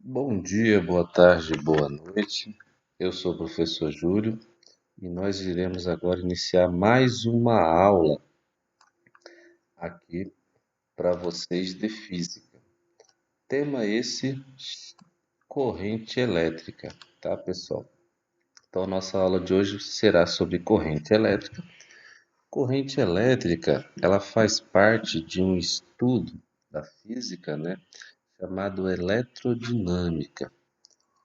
Bom dia, boa tarde, boa noite. Eu sou o professor Júlio e nós iremos agora iniciar mais uma aula aqui para vocês de física. Tema esse, corrente elétrica, tá, pessoal? Então, a nossa aula de hoje será sobre corrente elétrica. Corrente elétrica, ela faz parte de um estudo da física, né, chamado eletrodinâmica,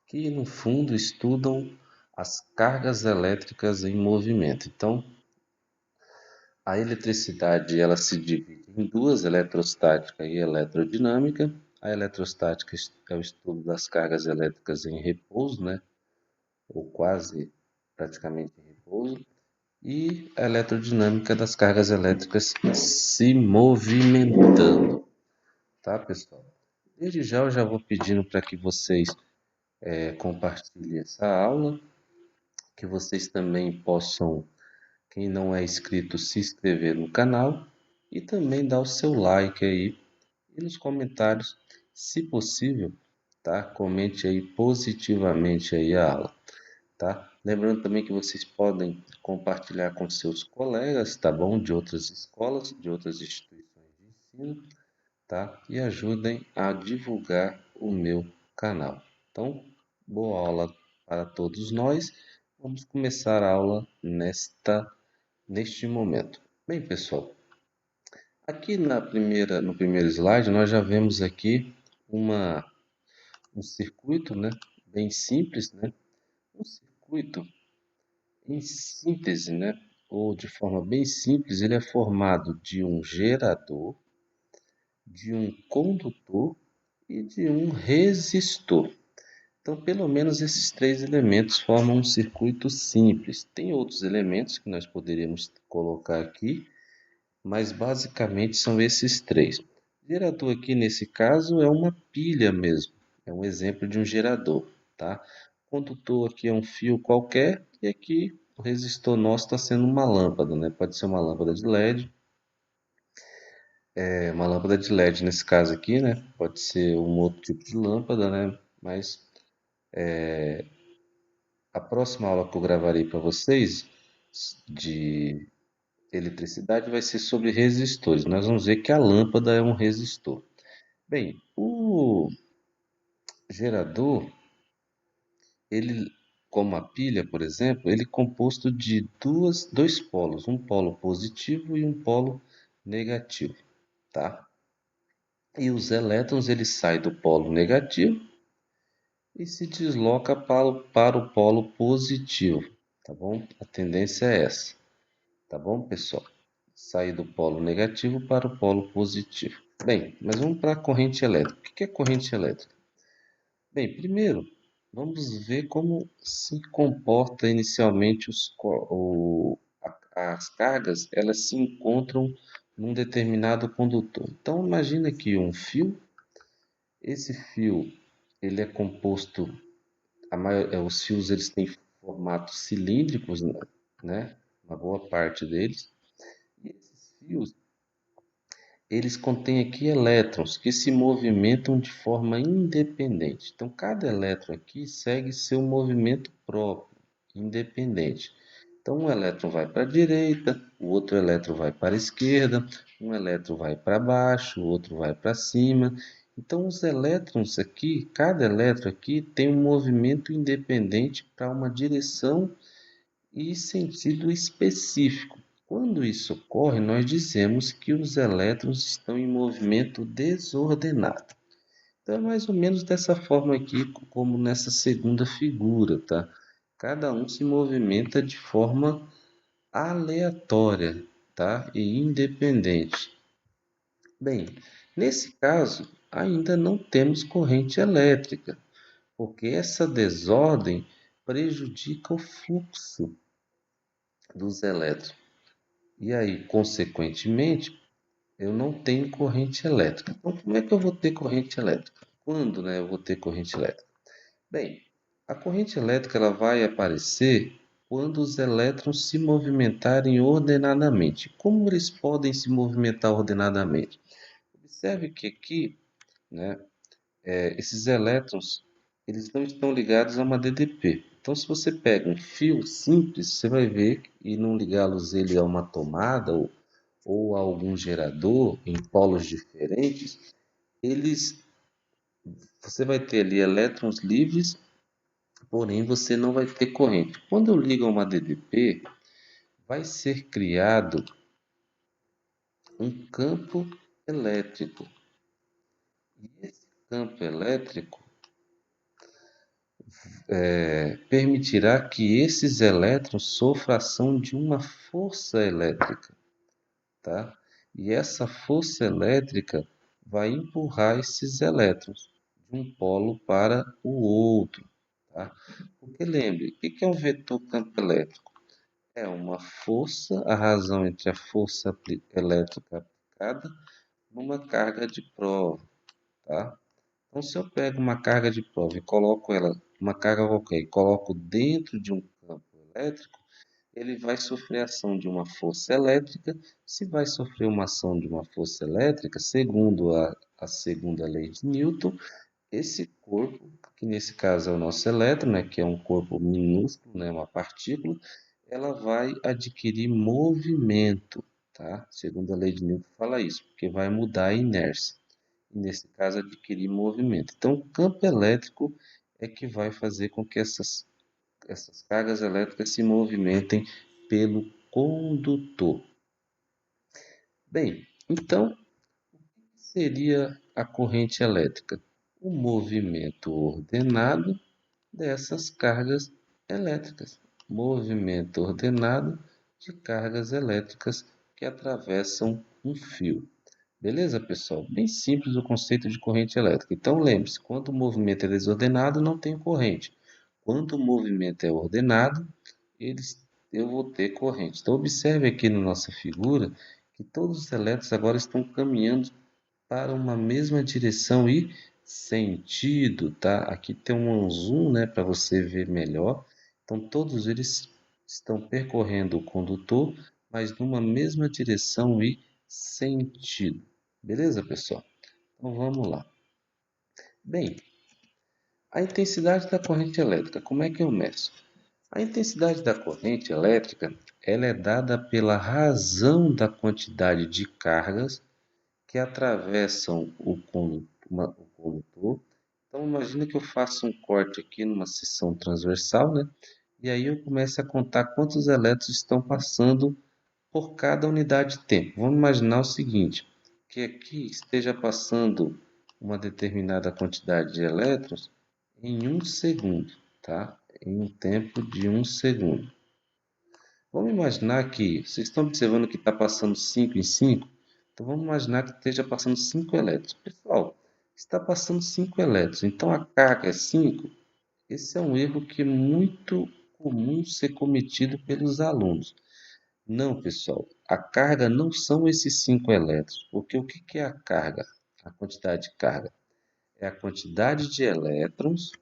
que no fundo estudam as cargas elétricas em movimento. Então, a eletricidade ela se divide em duas, eletrostática e eletrodinâmica. A eletrostática é o estudo das cargas elétricas em repouso, né? Ou quase praticamente em repouso. E a eletrodinâmica das cargas elétricas se movimentando, tá, pessoal? Desde já eu já vou pedindo para que vocês compartilhem essa aula, que vocês também possam, quem não é inscrito, se inscrever no canal e também dar o seu like aí e nos comentários, se possível, tá? Comente aí positivamente aí a aula, tá? Lembrando também que vocês podem compartilhar com seus colegas, tá bom? De outras escolas, de outras instituições de ensino, tá? E ajudem a divulgar o meu canal. Então, boa aula para todos nós. Vamos começar a aula neste momento. Bem, pessoal, aqui no primeiro slide nós já vemos aqui um circuito, né, bem simples, né? Um circuito em síntese, né, ou de forma bem simples, ele é formado de um gerador, de um condutor e de um resistor. Então, pelo menos esses três elementos formam um circuito simples. Tem outros elementos que nós poderíamos colocar aqui, mas basicamente são esses três. O gerador aqui nesse caso é uma pilha mesmo, é um exemplo de um gerador, tá? O condutor aqui é um fio qualquer e aqui o resistor nosso está sendo uma lâmpada, né? Pode ser uma lâmpada de LED, uma lâmpada de LED nesse caso aqui, né? Pode ser um outro tipo de lâmpada, né? Mas a próxima aula que eu gravarei para vocês de eletricidade vai ser sobre resistores. Nós vamos ver que a lâmpada é um resistor. Bem, o gerador, ele, como a pilha, por exemplo, ele é composto de dois polos, um polo positivo e um polo negativo, tá? E os elétrons eles saem do polo negativo e se desloca para o polo positivo, tá bom? A tendência é essa, tá bom, pessoal? Sair do polo negativo para o polo positivo. Bem, mas vamos para a corrente elétrica. O que é corrente elétrica? Bem, primeiro, vamos ver como se comporta inicialmente as cargas, elas se encontram num determinado condutor. Então, imagina aqui um fio. Esse fio, ele é composto, os fios eles têm formatos cilíndricos, né? Uma boa parte deles. E esses fios, eles contêm aqui elétrons que se movimentam de forma independente. Então, cada elétron aqui segue seu movimento próprio, independente. Então, um elétron vai para a direita, o outro elétron vai para a esquerda, um elétron vai para baixo, o outro vai para cima. Então, os elétrons aqui, cada elétron aqui tem um movimento independente para uma direção e sentido específico. Quando isso ocorre, nós dizemos que os elétrons estão em movimento desordenado. Então, é mais ou menos dessa forma aqui, como nessa segunda figura, tá? Cada um se movimenta de forma aleatória, tá? E independente. Bem, nesse caso, ainda não temos corrente elétrica, porque essa desordem prejudica o fluxo dos elétrons. E aí, consequentemente, eu não tenho corrente elétrica. Então, como é que eu vou ter corrente elétrica? Quando, né, eu vou ter corrente elétrica? Bem, a corrente elétrica ela vai aparecer quando os elétrons se movimentarem ordenadamente. Como eles podem se movimentar ordenadamente? Observe que aqui, né, esses elétrons eles não estão ligados a uma DDP. Então, se você pega um fio simples, você vai ver e não ligá-los ele a uma tomada ou a algum gerador em polos diferentes, eles você vai ter ali elétrons livres, porém você não vai ter corrente. Quando eu ligo a uma DDP, vai ser criado um campo elétrico. E esse campo elétrico permitirá que esses elétrons sofram a ação de uma força elétrica, tá? E essa força elétrica vai empurrar esses elétrons de um polo para o outro, tá? Porque lembre, o que é um vetor campo elétrico? É uma força, a razão entre a força elétrica aplicada numa carga de prova, tá? Então, se eu pego uma carga de prova e coloco ela, uma carga qualquer, e coloco dentro de um campo elétrico, ele vai sofrer a ação de uma força elétrica. Se vai sofrer uma ação de uma força elétrica, segundo a segunda lei de Newton, esse corpo, que nesse caso é o nosso elétron, né, que é um corpo minúsculo, né, uma partícula, ela vai adquirir movimento, tá? Segundo a lei de Newton fala isso, porque vai mudar a inércia. E nesse caso, adquirir movimento. Então, o campo elétrico é que vai fazer com que essas cargas elétricas se movimentem pelo condutor. Bem, então, seria a corrente elétrica? O movimento ordenado dessas cargas elétricas. Movimento ordenado de cargas elétricas que atravessam um fio. Beleza, pessoal? Bem simples o conceito de corrente elétrica. Então, lembre-se, quando o movimento é desordenado, não tem corrente. Quando o movimento é ordenado, eu vou ter corrente. Então, observe aqui na nossa figura que todos os elétrons agora estão caminhando para uma mesma direção e sentido, tá? Aqui tem um zoom, né, para você ver melhor. Então, todos eles estão percorrendo o condutor, mas numa mesma direção e sentido. Beleza, pessoal? Então, vamos lá. Bem, a intensidade da corrente elétrica, como é que eu meço? A intensidade da corrente elétrica, ela é dada pela razão da quantidade de cargas que atravessam o condutor. Então, imagina que eu faço um corte aqui numa seção transversal, né? E aí eu começo a contar quantos elétrons estão passando por cada unidade de tempo. Vamos imaginar o seguinte, que aqui esteja passando uma determinada quantidade de elétrons em um segundo, tá? Em um tempo de um segundo. Vamos imaginar que vocês estão observando que está passando 5 em 5. Então vamos imaginar que esteja passando 5 elétrons. Pessoal, está passando 5 elétrons, então a carga é 5. Esse é um erro que é muito comum ser cometido pelos alunos. Não, pessoal, a carga não são esses 5 elétrons, porque o que é a carga? A quantidade de carga é a quantidade de elétrons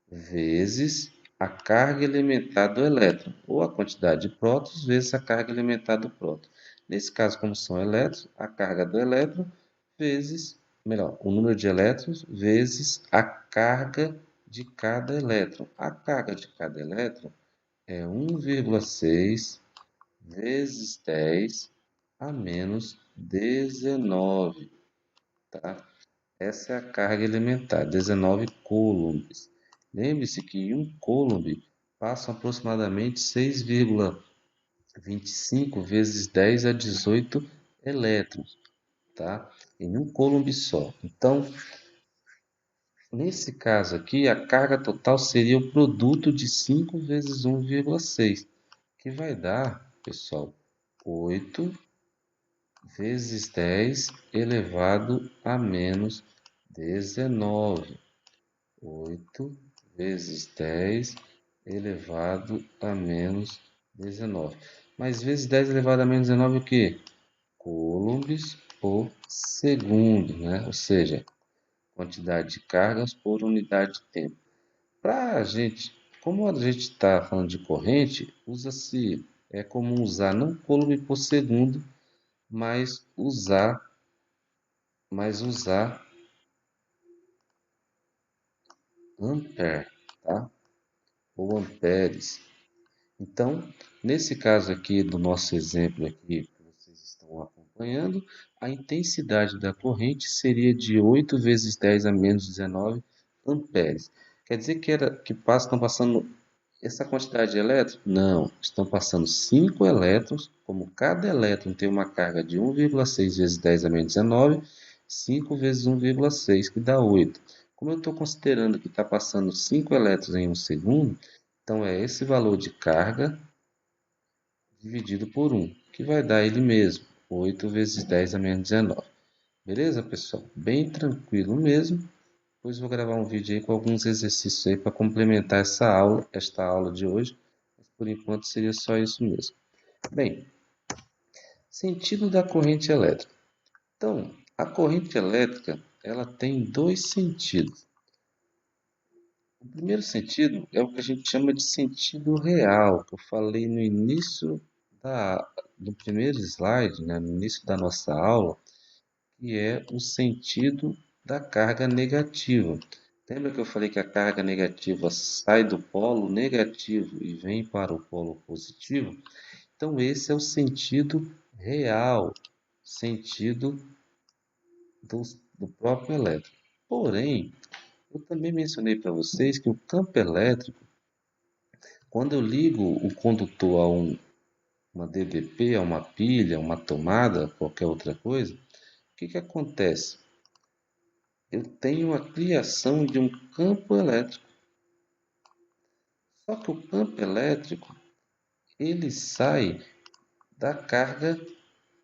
vezes a carga elementar do elétron, ou a quantidade de prótons vezes a carga elementar do próton. Nesse caso, como são elétrons, a carga do elétron vezes, melhor, o número de elétrons vezes a carga de cada elétron. A carga de cada elétron é 1,6 vezes 10 a menos 19, tá? Essa é a carga elementar, 19 coulombs. Lembre-se que em um coulomb passam aproximadamente 6,25 vezes 10 a 18 elétrons, tá? Em um coulomb só. Então, nesse caso aqui, a carga total seria o produto de 5 vezes 1,6, que vai dar, pessoal, 8 vezes 10 elevado a menos 19. 8 vezes 10 elevado a menos 19. Mas vezes 10 elevado a menos 19 o quê? Coulombs por segundo, né? Ou seja, quantidade de cargas por unidade de tempo. Para a gente, como a gente está falando de corrente, é comum usar não coulomb por segundo, mas usar ampere, tá? Ou amperes. Então, nesse caso aqui do nosso exemplo aqui que vocês estão acompanhando, a intensidade da corrente seria de 8 vezes 10 a menos 19 amperes. Quer dizer que estão passando essa quantidade de elétrons? Não, estão passando 5 elétrons, como cada elétron tem uma carga de 1,6 vezes 10 a menos 19, 5 vezes 1,6, que dá 8. Como eu estou considerando que está passando 5 elétrons em um segundo, então é esse valor de carga dividido por 1, que vai dar ele mesmo, 8 vezes 10 a menos 19. Beleza, pessoal? Bem tranquilo mesmo. Depois vou gravar um vídeo aí com alguns exercícios aí para complementar esta aula de hoje. Mas por enquanto seria só isso mesmo. Bem, sentido da corrente elétrica. Então, a corrente elétrica, ela tem dois sentidos. O primeiro sentido é o que a gente chama de sentido real, que eu falei no início do primeiro slide, né, no início da nossa aula, que é o sentido da carga negativa. Lembra que eu falei que a carga negativa sai do polo negativo e vem para o polo positivo? Então, esse é o sentido real, sentido do próprio elétron. Porém, eu também mencionei para vocês que o campo elétrico, quando eu ligo o condutor a uma DDP, a uma pilha, uma tomada, qualquer outra coisa, o que acontece? Eu tenho a criação de um campo elétrico. Só que o campo elétrico, ele sai da carga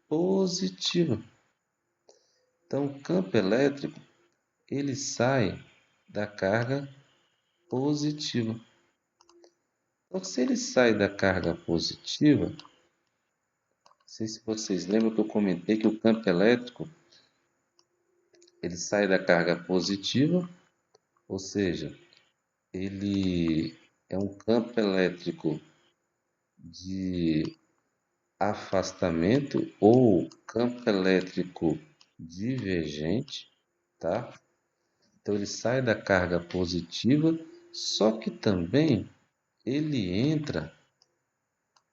positiva. Então, o campo elétrico, ele sai da carga positiva. Então, se ele sai da carga positiva, não sei se vocês lembram que eu comentei que o campo elétrico, ele sai da carga positiva, ou seja, ele é um campo elétrico de afastamento ou campo elétrico divergente, tá? Então ele sai da carga positiva, só que também ele entra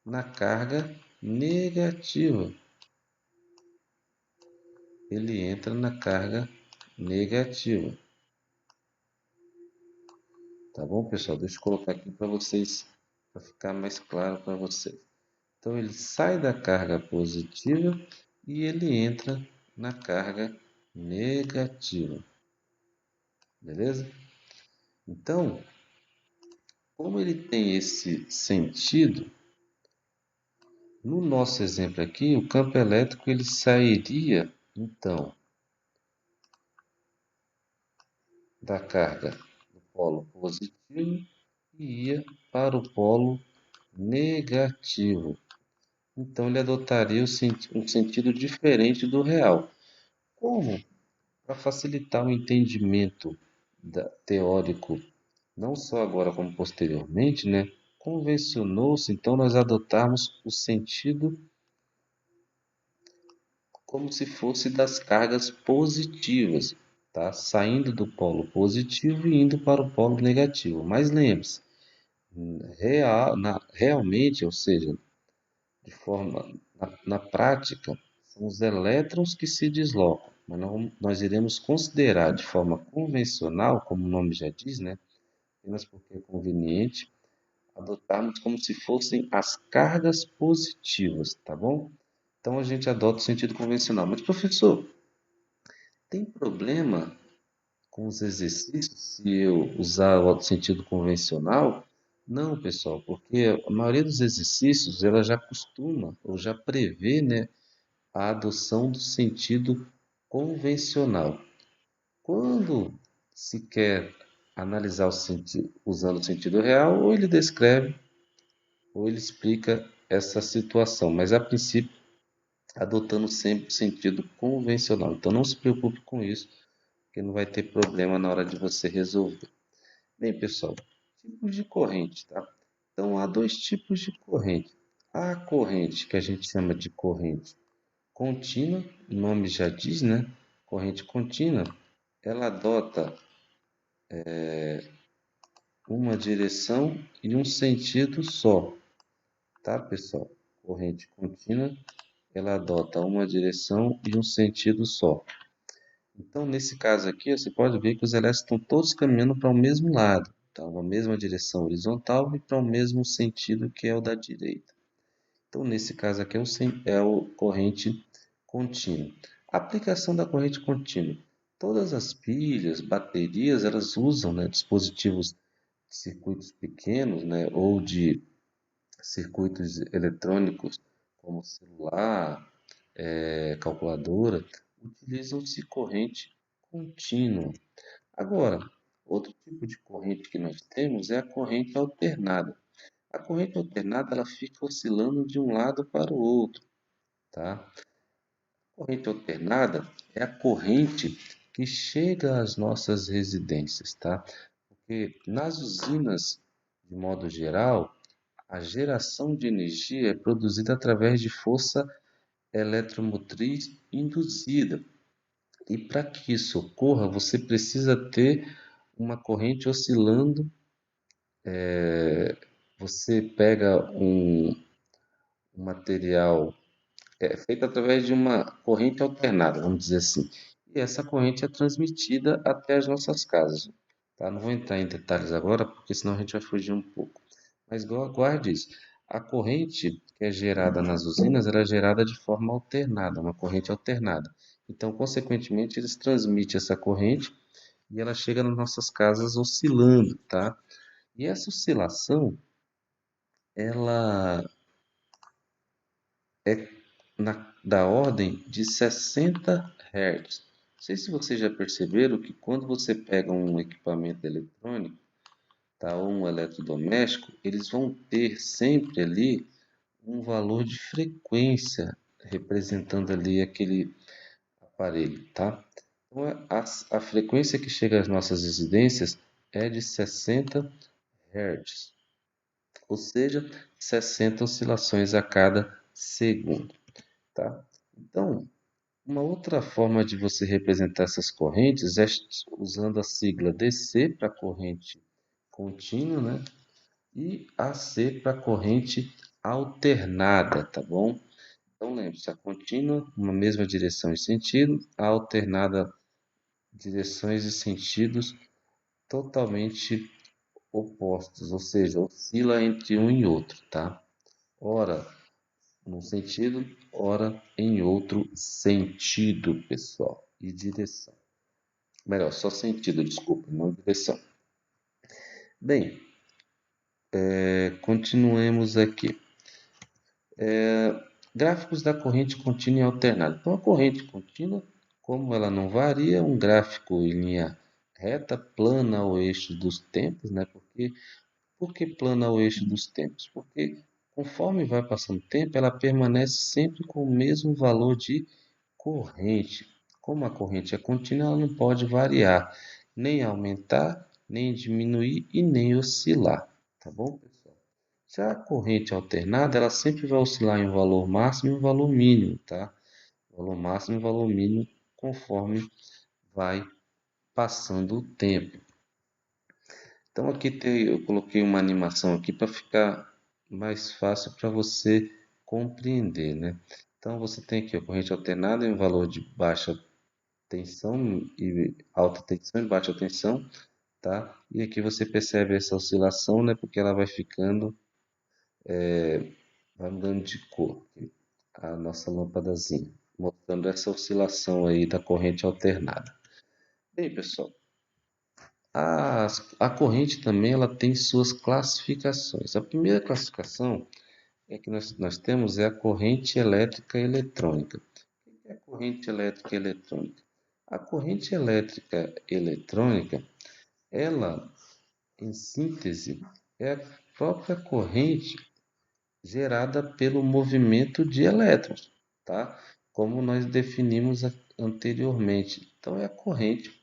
na carga negativa. Ele entra na carga negativa. Tá bom, pessoal? Deixa eu colocar aqui para vocês, para ficar mais claro para vocês. Então ele sai da carga positiva e ele entra na carga negativa. Beleza? Então, como ele tem esse sentido, no nosso exemplo aqui, o campo elétrico ele sairia, então, da carga do polo positivo e ia para o polo negativo. Então, ele adotaria um sentido diferente do real. Como? Para facilitar o entendimento teórico, não só agora como posteriormente, né? Convencionou-se, então, nós adotarmos o sentido como se fosse das cargas positivas, tá? Saindo do polo positivo e indo para o polo negativo. Mas lembre-se, realmente, ou seja, de forma na prática, são os elétrons que se deslocam, mas nós iremos considerar de forma convencional, como o nome já diz, né? Apenas porque é conveniente, adotarmos como se fossem as cargas positivas, tá bom? Então a gente adota o sentido convencional. Mas, professor, tem problema com os exercícios se eu usar o sentido convencional? Não, pessoal, porque a maioria dos exercícios ela já costuma ou já prevê, né, a adoção do sentido convencional. Quando se quer analisar o sentido usando o sentido real, ou ele descreve ou ele explica essa situação, mas a princípio adotando sempre o sentido convencional. Então não se preocupe com isso, porque não vai ter problema na hora de você resolver. Bem, pessoal, tipos de corrente, tá? Então há dois tipos de corrente. A corrente que a gente chama de corrente contínua, o nome já diz, né? Corrente contínua, ela adota uma direção e um sentido só, tá, pessoal? Corrente contínua, ela adota uma direção e um sentido só. Então, nesse caso aqui, você pode ver que os elétrons estão todos caminhando para o mesmo lado, tá? Uma mesma direção horizontal e para o mesmo sentido que é o da direita. Então, nesse caso aqui é o corrente contínua. Aplicação da corrente contínua. Todas as pilhas, baterias, elas usam, né, dispositivos de circuitos pequenos, né, ou de circuitos eletrônicos, como celular, calculadora, utilizam-se corrente contínua. Agora, outro tipo de corrente que nós temos é a corrente alternada. A corrente alternada ela fica oscilando de um lado para o outro, tá? A corrente alternada é a corrente que chega às nossas residências, tá? Porque nas usinas, de modo geral, a geração de energia é produzida através de força eletromotriz induzida. E para que isso ocorra, você precisa ter uma corrente oscilando. Você pega um material feito através de uma corrente alternada, vamos dizer assim. E essa corrente é transmitida até as nossas casas. Tá? Não vou entrar em detalhes agora, porque senão a gente vai fugir um pouco. Mas guarde isso. A corrente que é gerada nas usinas, ela é gerada de forma alternada, uma corrente alternada. Então, consequentemente, eles transmitem essa corrente e ela chega nas nossas casas oscilando, tá? E essa oscilação, ela é da ordem de 60 Hz. Não sei se vocês já perceberam que quando você pega um equipamento eletrônico, tá, ou um eletrodoméstico, eles vão ter sempre ali um valor de frequência representando ali aquele aparelho, tá? Então, a frequência que chega às nossas residências é de 60 Hz, ou seja, 60 oscilações a cada segundo, tá? Então, uma outra forma de você representar essas correntes é usando a sigla DC para corrente contínua, né? E AC para corrente alternada, tá bom? Então lembre-se, a contínua, uma mesma direção e sentido, a alternada, direções e sentidos totalmente opostos, ou seja, oscila entre um e outro, tá? Ora num sentido, ora em outro sentido, pessoal, e direção. Melhor, só sentido, desculpa, não direção. Bem, continuemos aqui. Gráficos da corrente contínua e alternada. Então, a corrente contínua, como ela não varia, um gráfico em linha reta, plana ao eixo dos tempos, né? Por que plana ao eixo dos tempos? Porque conforme vai passando o tempo, ela permanece sempre com o mesmo valor de corrente. Como a corrente é contínua, ela não pode variar, nem aumentar, nem diminuir e nem oscilar, tá bom, pessoal? Já a corrente alternada, ela sempre vai oscilar em um valor máximo e um valor mínimo, tá? Valor máximo e valor mínimo conforme vai passando o tempo. Então aqui eu coloquei uma animação aqui para ficar mais fácil para você compreender, né? Então você tem aqui a corrente alternada em um valor de baixa tensão e alta tensão e baixa tensão, tá? E aqui você percebe essa oscilação, né? Porque ela vai ficando, vai mudando de cor, a nossa lâmpadazinha, mostrando essa oscilação aí da corrente alternada. Bem, pessoal, a corrente também ela tem suas classificações. A primeira classificação é que nós temos é a corrente elétrica eletrônica. O que é a corrente elétrica eletrônica? A corrente elétrica eletrônica, ela, em síntese, é a própria corrente gerada pelo movimento de elétrons, tá? Como nós definimos anteriormente. Então, é a corrente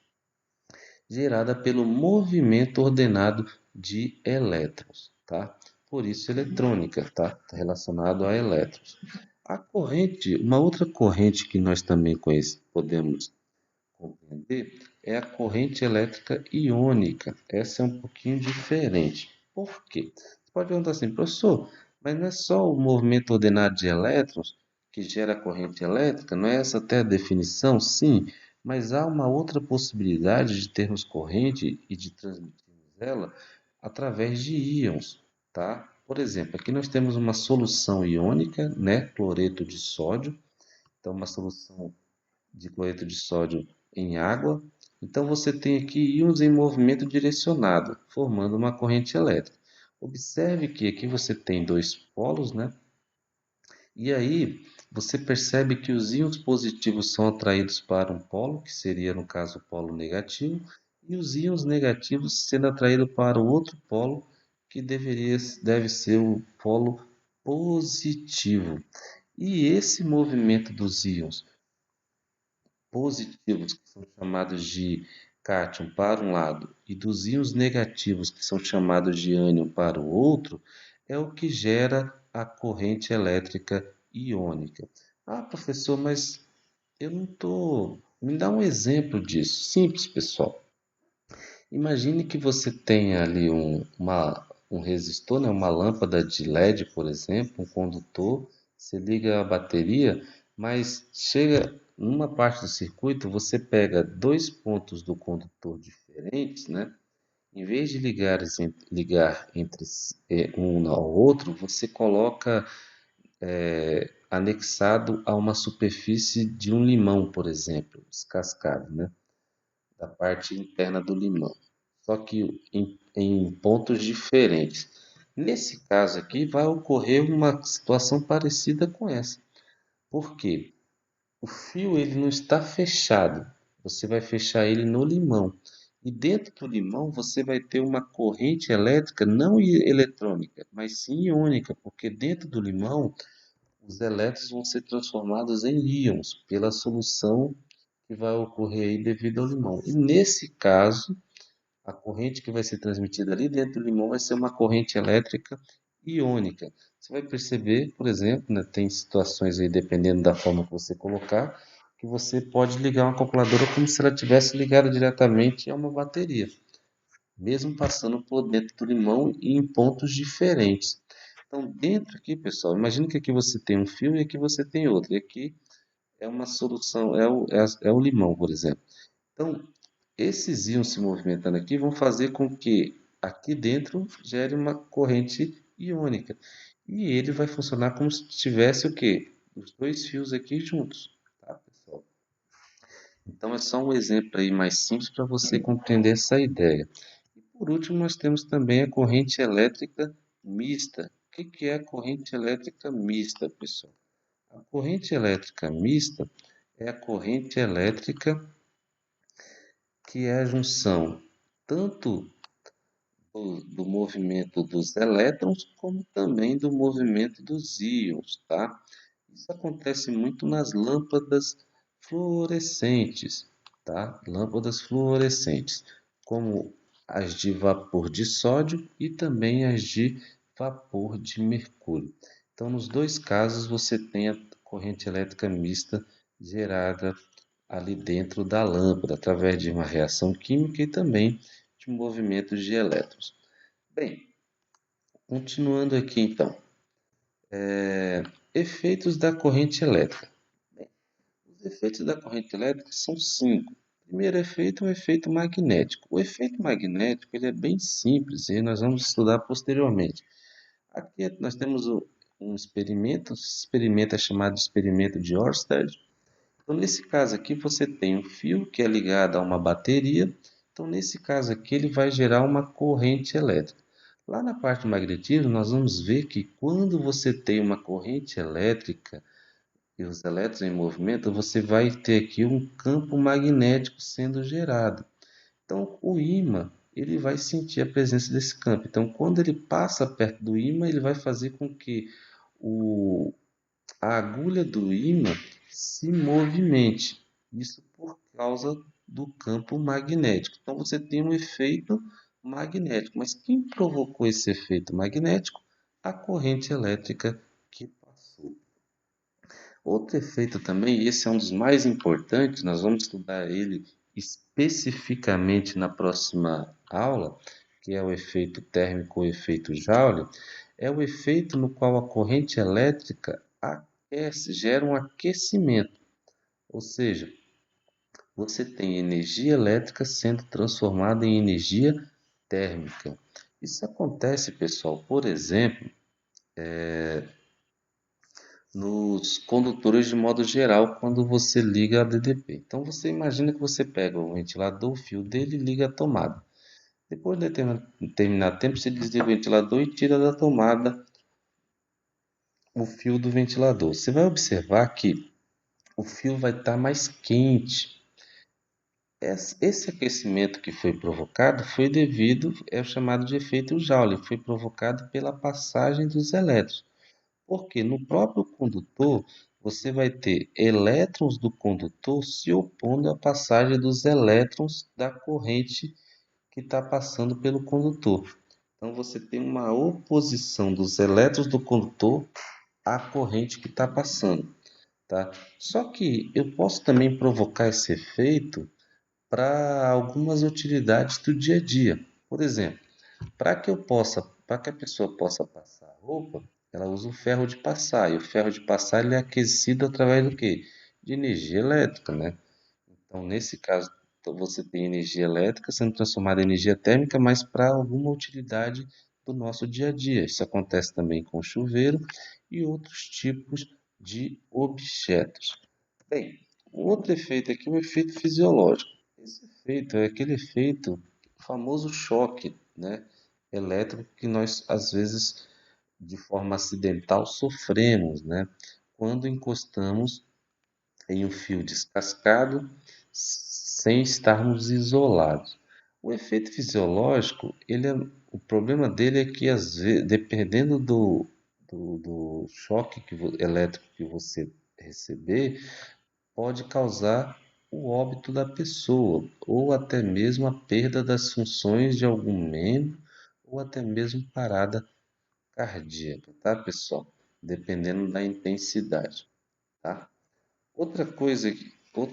gerada pelo movimento ordenado de elétrons, tá? Por isso eletrônica, tá? Está relacionado a elétrons. A corrente, uma outra corrente que nós também podemos compreender é a corrente elétrica iônica. Essa é um pouquinho diferente. Por quê? Você pode perguntar assim, professor, mas não é só o movimento ordenado de elétrons que gera corrente elétrica? Não é essa até a definição? Sim, mas há uma outra possibilidade de termos corrente e de transmitirmos ela através de íons, tá? Por exemplo, aqui nós temos uma solução iônica, né? Cloreto de sódio. Então, uma solução de cloreto de sódio em água. Então, você tem aqui íons em movimento direcionado, formando uma corrente elétrica. Observe que aqui você tem dois polos, né? E aí você percebe que os íons positivos são atraídos para um polo, que seria no caso o polo negativo, e os íons negativos sendo atraídos para o outro polo, que deve ser o polo positivo. E esse movimento dos íons positivos, que são chamados de cátion para um lado, e dos íons negativos, que são chamados de ânion para o outro, é o que gera a corrente elétrica iônica. Ah, professor, mas eu não estou. Me dá um exemplo disso. Simples, pessoal. Imagine que você tenha ali um resistor, né, uma lâmpada de LED, por exemplo, um condutor, você liga a bateria, mas chega numa parte do circuito, você pega dois pontos do condutor diferentes, né? Em vez de ligar entre um ao outro, você coloca anexado a uma superfície de um limão, por exemplo, descascado, né? Da parte interna do limão, só que em pontos diferentes. Nesse caso aqui, vai ocorrer uma situação parecida com essa. Por quê? O fio ele não está fechado. Você vai fechar ele no limão. E dentro do limão você vai ter uma corrente elétrica, não eletrônica, mas sim iônica, porque dentro do limão os elétrons vão ser transformados em íons pela solução que vai ocorrer aí devido ao limão. E nesse caso, a corrente que vai ser transmitida ali dentro do limão vai ser uma corrente elétrica iônica. Você vai perceber, por exemplo, né, tem situações aí, dependendo da forma que você colocar, que você pode ligar uma calculadora como se ela tivesse ligada diretamente a uma bateria, mesmo passando por dentro do limão e em pontos diferentes. Então, dentro aqui, pessoal, imagine que aqui você tem um fio e aqui você tem outro. E aqui é uma solução, é o limão, por exemplo. Então, esses íons se movimentando aqui vão fazer com que aqui dentro gere uma corrente iônica. E ele vai funcionar como se tivesse o quê? Os dois fios aqui juntos, tá, pessoal? Então é só um exemplo aí mais simples para você compreender essa ideia. E por último, nós temos também a corrente elétrica mista. O que é a corrente elétrica mista, pessoal? A corrente elétrica mista é a corrente elétrica que é a junção tanto do movimento dos elétrons, como também do movimento dos íons, tá? Isso acontece muito nas lâmpadas fluorescentes, tá? Lâmpadas fluorescentes, como as de vapor de sódio e também as de vapor de mercúrio. Então, nos dois casos, você tem a corrente elétrica mista gerada ali dentro da lâmpada, através de uma reação química e também de movimentos de elétrons. Bem, continuando aqui então, efeitos da corrente elétrica. Bem, os efeitos da corrente elétrica são cinco. O primeiro efeito é o efeito magnético. O efeito magnético ele é bem simples e nós vamos estudar posteriormente. Aqui nós temos um experimento, esse experimento é chamado de experimento de Ørsted. Então, nesse caso aqui, você tem um fio que é ligado a uma bateria. Então, nesse caso aqui, ele vai gerar uma corrente elétrica. Lá na parte do magnetismo, nós vamos ver que quando você tem uma corrente elétrica e os elétrons em movimento, você vai ter aqui um campo magnético sendo gerado. Então, o ímã ele vai sentir a presença desse campo. Então, quando ele passa perto do ímã, ele vai fazer com que o, a agulha do ímã se movimente. Isso por causa do campo magnético. Então você tem um efeito magnético. Mas quem provocou esse efeito magnético? A corrente elétrica que passou. Outro efeito também, e esse é um dos mais importantes, nós vamos estudar ele especificamente na próxima aula, que é o efeito térmico ou efeito Joule, é o efeito no qual a corrente elétrica aquece, gera um aquecimento, ou seja, você tem energia elétrica sendo transformada em energia térmica. Isso acontece, pessoal, por exemplo, nos condutores de modo geral, quando você liga a DDP. Então você imagina que você pega o ventilador, o fio dele e liga a tomada. Depois de determinado tempo, você desliga o ventilador e tira da tomada o fio do ventilador. Você vai observar que o fio vai estar mais quente. Esse aquecimento que foi provocado foi devido, é o chamado de efeito Joule, foi provocado pela passagem dos elétrons. Porque no próprio condutor você vai ter elétrons do condutor se opondo à passagem dos elétrons da corrente que está passando pelo condutor. Então você tem uma oposição dos elétrons do condutor à corrente que está passando, tá? Só que eu posso também provocar esse efeito para algumas utilidades do dia a dia. Por exemplo, para que a pessoa possa passar a roupa, ela usa o ferro de passar. E o ferro de passar ele é aquecido através do quê? De energia elétrica, né? Então, nesse caso, você tem energia elétrica sendo transformada em energia térmica, mas para alguma utilidade do nosso dia a dia. Isso acontece também com chuveiro e outros tipos de objetos. Bem, um outro efeito aqui é o efeito fisiológico. Esse efeito é aquele efeito, famoso choque, né, elétrico que nós, às vezes, de forma acidental, sofremos, né, quando encostamos em um fio descascado sem estarmos isolados. O efeito fisiológico, o problema dele é que, às vezes, dependendo do choque elétrico que você receber, pode causar o óbito da pessoa, ou até mesmo a perda das funções de algum membro, ou até mesmo parada cardíaca, tá, pessoal? Dependendo da intensidade, tá? Outro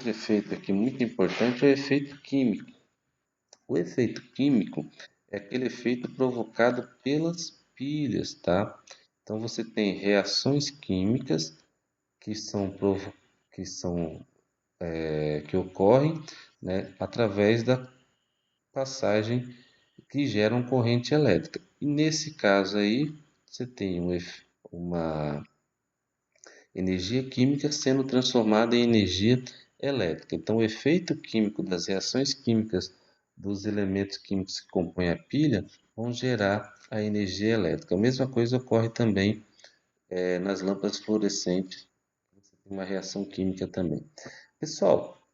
efeito aqui muito importante é o efeito químico. O efeito químico é aquele efeito provocado pelas pilhas, tá? Então você tem reações químicas que são, que são que ocorrem, né, através da passagem que geram corrente elétrica. E nesse caso aí, você tem uma energia química sendo transformada em energia elétrica. Então, o efeito químico das reações químicas dos elementos químicos que compõem a pilha vão gerar a energia elétrica. A mesma coisa ocorre também nas lâmpadas fluorescentes. Você tem uma reação química também. Pessoal,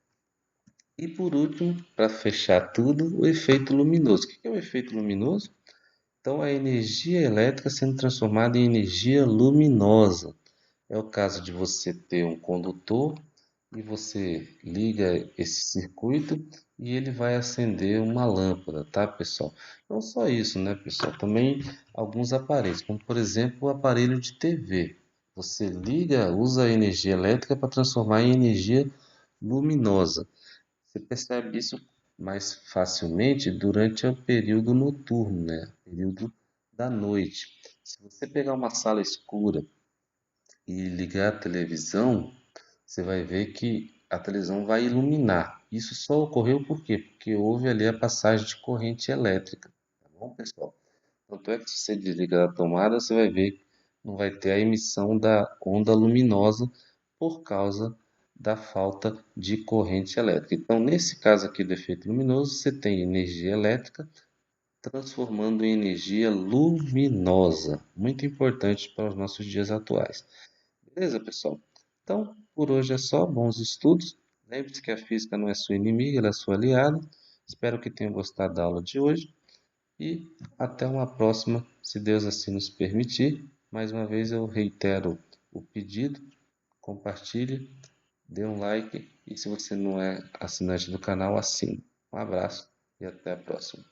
e por último, para fechar tudo, o efeito luminoso. O que é o efeito luminoso? Então, a energia elétrica sendo transformada em energia luminosa. É o caso de você ter um condutor e você liga esse circuito e ele vai acender uma lâmpada, tá, pessoal? Não só isso, né, pessoal? Também alguns aparelhos, como por exemplo o aparelho de TV. Você liga, usa a energia elétrica para transformar em energia luminosa. Você percebe isso mais facilmente durante o período noturno, né? Período da noite. Se você pegar uma sala escura e ligar a televisão, você vai ver que a televisão vai iluminar. Isso só ocorreu por quê? Porque houve ali a passagem de corrente elétrica. Tá bom, pessoal? Tanto é que se você desligar a tomada, você vai ver que não vai ter a emissão da onda luminosa por causa da falta de corrente elétrica. Então, nesse caso aqui do efeito luminoso, você tem energia elétrica transformando em energia luminosa, muito importante para os nossos dias atuais. Beleza, pessoal? Então, por hoje é só. Bons estudos. Lembre-se que a física não é sua inimiga, ela é sua aliada. Espero que tenham gostado da aula de hoje e até uma próxima, se Deus assim nos permitir. Mais uma vez eu reitero o pedido, compartilhe, dê um like e se você não é assinante do canal, assine. Um abraço e até a próxima.